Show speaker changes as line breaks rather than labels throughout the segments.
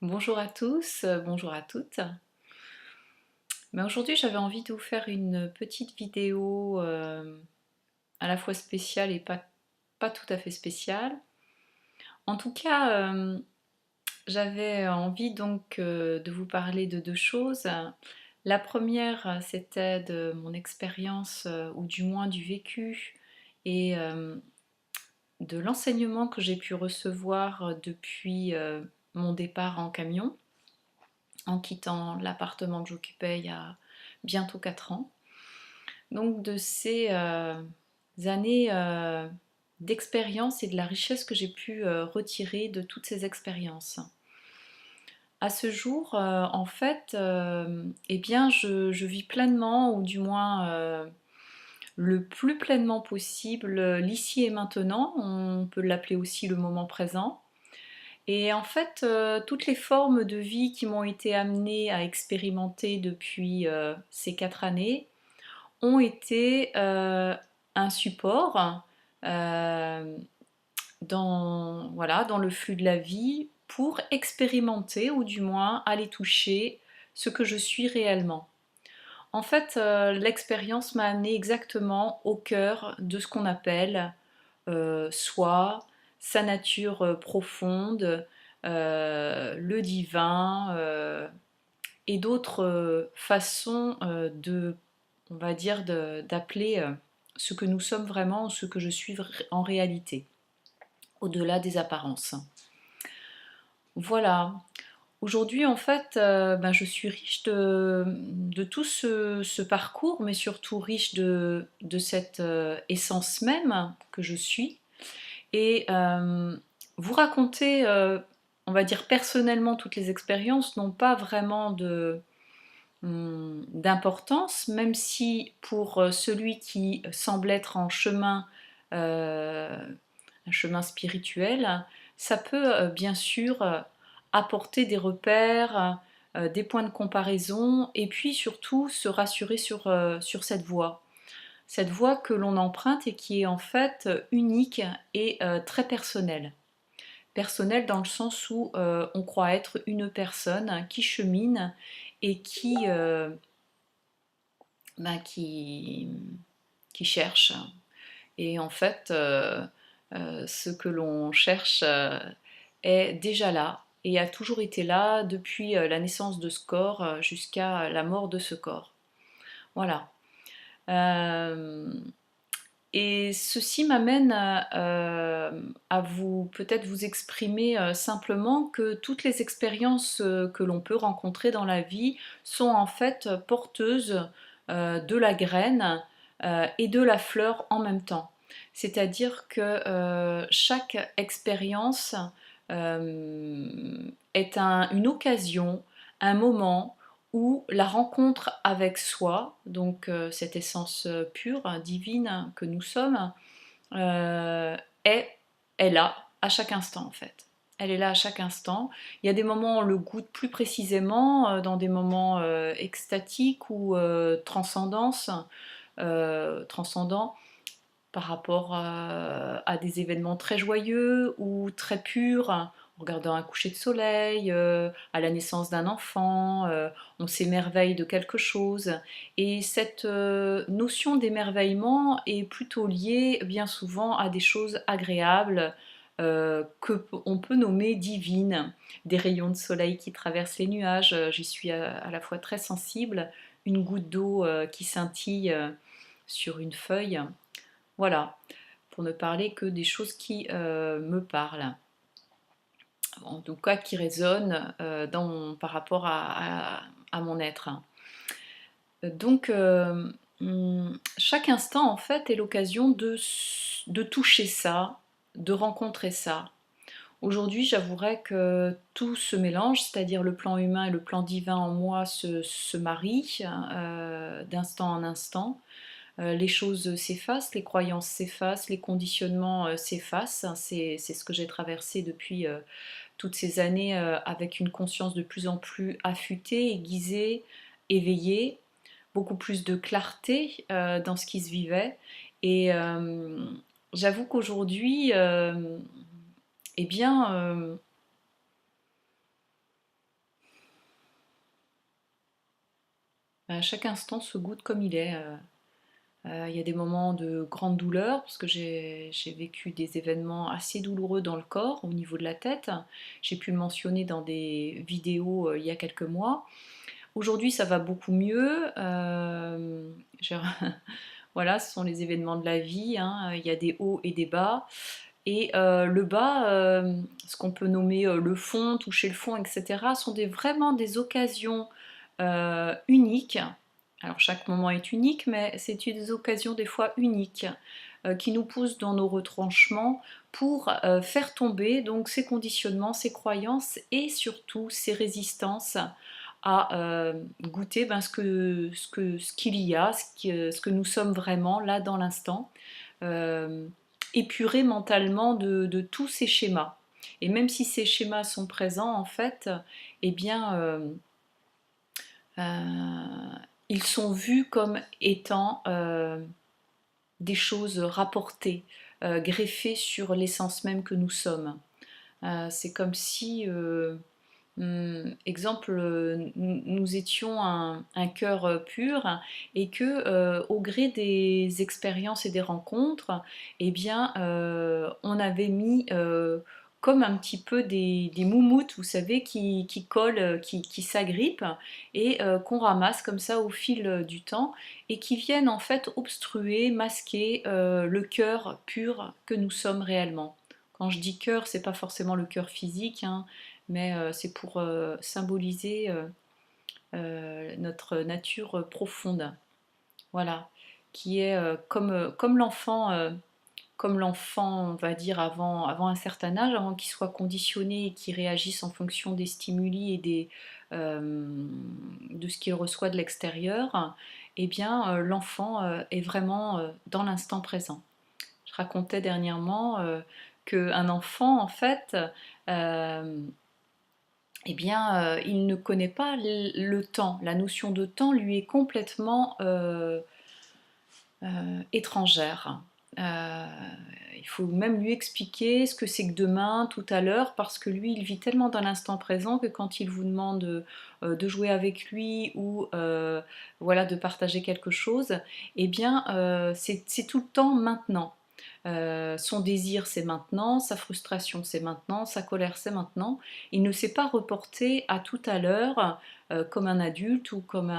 Bonjour à tous, bonjour à toutes. Aujourd'hui j'avais envie de vous faire une petite vidéo à la fois spéciale et pas tout à fait spéciale. En tout cas, j'avais envie donc de vous parler de deux choses. La première, c'était de mon expérience, ou du moins du vécu, et de l'enseignement que j'ai pu recevoir depuis mon départ en camion, en quittant l'appartement que j'occupais il y a bientôt 4 ans. Donc de ces années d'expérience et de la richesse que j'ai pu retirer de toutes ces expériences. À ce jour, en fait, eh bien, je vis pleinement, ou du moins le plus pleinement possible, l'ici et maintenant. On peut l'appeler aussi le moment présent. Et en fait, toutes les formes de vie qui m'ont été amenées à expérimenter depuis ces 4 années ont été un support euh, voilà, dans le flux de la vie pour expérimenter, ou du moins aller toucher ce que je suis réellement. En fait, l'expérience m'a amené exactement au cœur de ce qu'on appelle soi, sa nature profonde, le divin, et d'autres façons on va dire, d'appeler ce que nous sommes vraiment, ce que je suis en réalité, au-delà des apparences. Voilà. Aujourd'hui, en fait, je suis riche de tout ce parcours, mais surtout riche de cette essence même que je suis. Et vous raconter, on va dire personnellement, toutes les expériences n'ont pas vraiment d'importance, même si pour celui qui semble être en chemin, un chemin spirituel, ça peut bien sûr apporter des repères, des points de comparaison, et puis surtout se rassurer sur cette voie que l'on emprunte et qui est en fait unique et très personnelle. Personnelle dans le sens où on croit être une personne qui chemine et qui, qui cherche. Et en fait, ce que l'on cherche est déjà là et a toujours été là depuis la naissance de ce corps jusqu'à la mort de ce corps. Voilà. Euh, et ceci m'amène à vous peut-être vous exprimer simplement que toutes les expériences que l'on peut rencontrer dans la vie sont en fait porteuses de la graine et de la fleur en même temps. C'est-à-dire que chaque expérience est une occasion, un moment où la rencontre avec soi, donc cette essence pure, divine que nous sommes, euh, est, est là à chaque instant en fait. Elle est là à chaque instant. Il y a des moments où on le goûte plus précisément, dans des moments extatiques ou transcendants par rapport à des événements très joyeux ou très purs, en regardant un coucher de soleil, à la naissance d'un enfant, on s'émerveille de quelque chose. Et cette notion d'émerveillement est plutôt liée bien souvent à des choses agréables, que on peut nommer divines, des rayons de soleil qui traversent les nuages, j'y suis à la fois très sensible, une goutte d'eau qui scintille sur une feuille. Voilà, pour ne parler que des choses qui me parlent, en tout cas qui résonnent par rapport à mon être. Donc, chaque instant, en fait, est l'occasion de toucher ça, de rencontrer ça. Aujourd'hui, j'avouerais que tout se mélange, c'est-à-dire le plan humain et le plan divin en moi se marient d'instant en instant. Les choses s'effacent, les croyances s'effacent, les conditionnements s'effacent. C'est ce que j'ai traversé depuis toutes ces années, avec une conscience de plus en plus affûtée, aiguisée, éveillée, beaucoup plus de clarté dans ce qui se vivait. Et j'avoue qu'aujourd'hui, eh bien, Chaque instant se goûte comme il est. Il y a des moments de grande douleur parce que j'ai vécu des événements assez douloureux dans le corps, au niveau de la tête. J'ai pu le mentionner dans des vidéos il y a quelques mois. Aujourd'hui, ça va beaucoup mieux. J'ai- voilà, ce sont les événements de la vie, hein. Il y a des hauts et des bas. Et le bas, ce qu'on peut nommer le fond, toucher le fond, etc., sont vraiment des occasions uniques. Alors chaque moment est unique, mais c'est des occasions des fois uniques qui nous poussent dans nos retranchements pour faire tomber donc ces conditionnements, ces croyances et surtout ces résistances à goûter ce qu'il y a, ce que nous sommes vraiment là dans l'instant. Euh, Épurer mentalement de tous ces schémas. Et même si ces schémas sont présents, en fait, eh bien, ils sont vus comme étant des choses rapportées, greffées sur l'essence même que nous sommes. C'est comme si, exemple, nous étions un cœur pur et que, au gré des expériences et des rencontres, eh bien, on avait mis comme un petit peu des moumoutes, vous savez, qui collent, qui s'agrippent et qu'on ramasse comme ça au fil du temps et qui viennent en fait obstruer, masquer le cœur pur que nous sommes réellement. Quand je dis cœur, c'est pas forcément le cœur physique, hein, mais c'est pour symboliser notre nature profonde, voilà, qui est comme l'enfant, on va dire, avant un certain âge, avant qu'il soit conditionné et qu'il réagisse en fonction des stimuli et de ce qu'il reçoit de l'extérieur, eh bien, l'enfant est vraiment dans l'instant présent. Je racontais dernièrement qu'un enfant, en fait, euh, eh bien, il ne connaît pas le temps. La notion de temps lui est complètement étrangère. Euh, il faut même lui expliquer ce que c'est que demain, tout à l'heure, parce que lui, il vit tellement dans l'instant présent que quand il vous demande de jouer avec lui ou voilà, de partager quelque chose, eh bien, c'est tout le temps maintenant. Son désir, c'est maintenant, sa frustration, c'est maintenant, sa colère, c'est maintenant. Il ne s'est pas reporté à tout à l'heure comme un adulte ou comme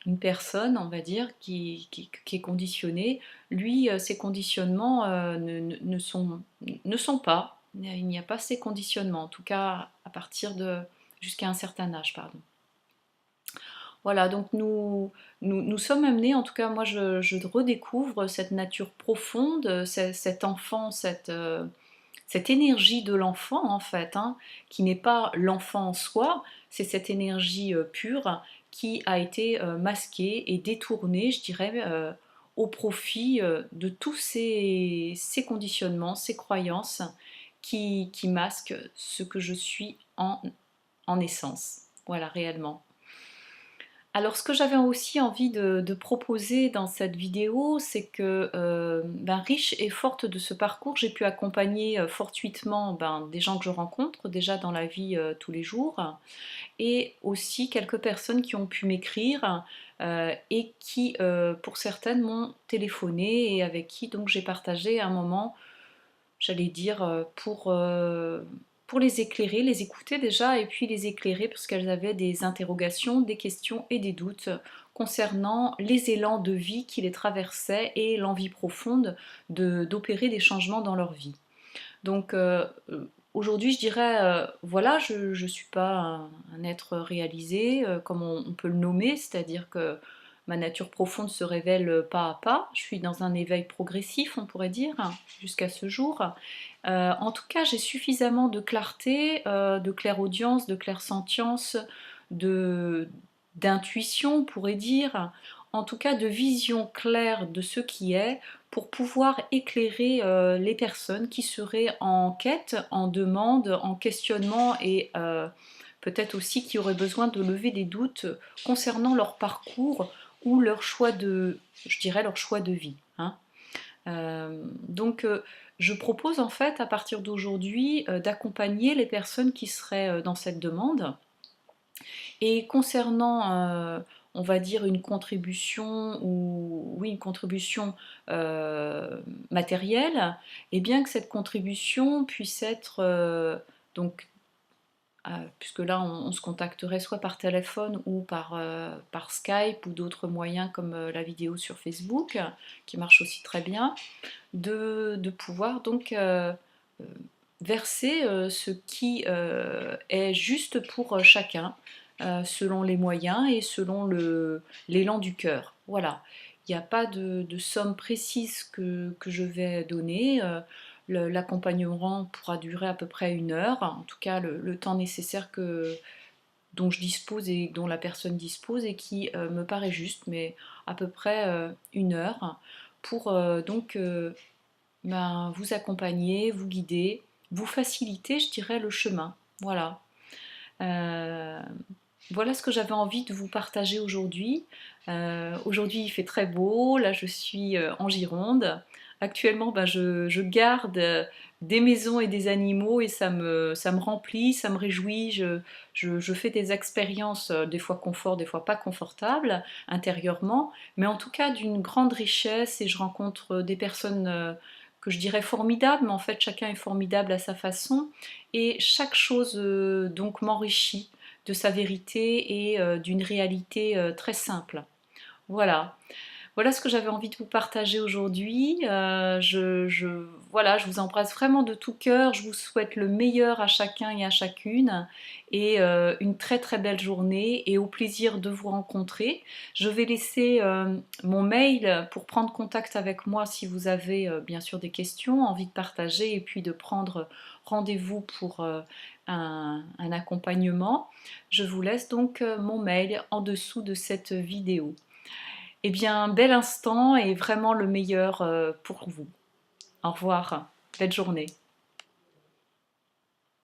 une personne, on va dire, qui est conditionnée. Lui, ces conditionnements ne sont pas. Il n'y a pas ces conditionnements, en tout cas à partir de jusqu'à un certain âge, pardon. Voilà, donc nous sommes amenés, en tout cas moi je redécouvre cette nature profonde, cet enfant, cette énergie de l'enfant en fait, hein, qui n'est pas l'enfant en soi, c'est cette énergie pure qui a été masquée et détournée, je dirais, au profit de tous ces conditionnements, ces croyances qui masquent ce que je suis en essence, voilà, réellement. Alors, ce que j'avais aussi envie de proposer dans cette vidéo, c'est que, ben, riche et forte de ce parcours, j'ai pu accompagner fortuitement ben, des gens que je rencontre déjà dans la vie tous les jours, et aussi quelques personnes qui ont pu m'écrire et qui, pour certaines, m'ont téléphoné et avec qui donc j'ai partagé un moment, j'allais dire, pour les éclairer, les écouter déjà, et puis les éclairer parce qu'elles avaient des interrogations, des questions et des doutes concernant les élans de vie qui les traversaient et l'envie profonde d'opérer des changements dans leur vie. Donc aujourd'hui, je dirais, voilà, je ne suis pas un être réalisé, comme on peut le nommer, c'est-à-dire que ma nature profonde se révèle pas à pas. Je suis dans un éveil progressif, on pourrait dire, jusqu'à ce jour. En tout cas, j'ai suffisamment de clarté, de clairaudience, de clairsentience, de d'intuition, on pourrait dire, en tout cas de vision claire de ce qui est, pour pouvoir éclairer les personnes qui seraient en quête, en demande, en questionnement et peut-être aussi qui auraient besoin de lever des doutes concernant leur parcours ou leur choix de, je dirais, leur choix de vie, hein. Donc je propose en fait à partir d'aujourd'hui d'accompagner les personnes qui seraient dans cette demande. Et concernant, on va dire une contribution, ou oui, une contribution matérielle, et bien que cette contribution puisse être donc puisque là on se contacterait soit par téléphone ou par Skype ou d'autres moyens comme la vidéo sur Facebook, qui marche aussi très bien, de pouvoir donc verser ce qui est juste pour chacun, selon les moyens et selon l'élan du cœur. Voilà. Il n'y a pas de somme précise que je vais donner. L'accompagnement pourra durer à peu près 1 heure, en tout cas le temps nécessaire dont je dispose et dont la personne dispose et qui me paraît juste, mais à peu près 1 heure pour vous accompagner, vous guider, vous faciliter, je dirais, le chemin. Voilà. Euh, voilà ce que j'avais envie de vous partager aujourd'hui. Aujourd'hui, il fait très beau. Là, je suis en Gironde. Actuellement, je garde des maisons et des animaux et ça me remplit, ça me réjouit. Je fais des expériences, des fois confort, des fois pas confortables, intérieurement, mais en tout cas d'une grande richesse, et je rencontre des personnes que je dirais formidables, mais en fait, chacun est formidable à sa façon, et chaque chose donc m'enrichit de sa vérité et d'une réalité très simple. Voilà. Voilà ce que j'avais envie de vous partager aujourd'hui. Voilà, je vous embrasse vraiment de tout cœur. Je vous souhaite le meilleur à chacun et à chacune, et une très très belle journée, et au plaisir de vous rencontrer. Je vais laisser mon mail pour prendre contact avec moi si vous avez bien sûr des questions, envie de partager, et puis de prendre rendez-vous pour un accompagnement. Je vous laisse donc mon mail en dessous de cette vidéo. Eh bien, bel instant et vraiment le meilleur pour vous. Au revoir, belle journée.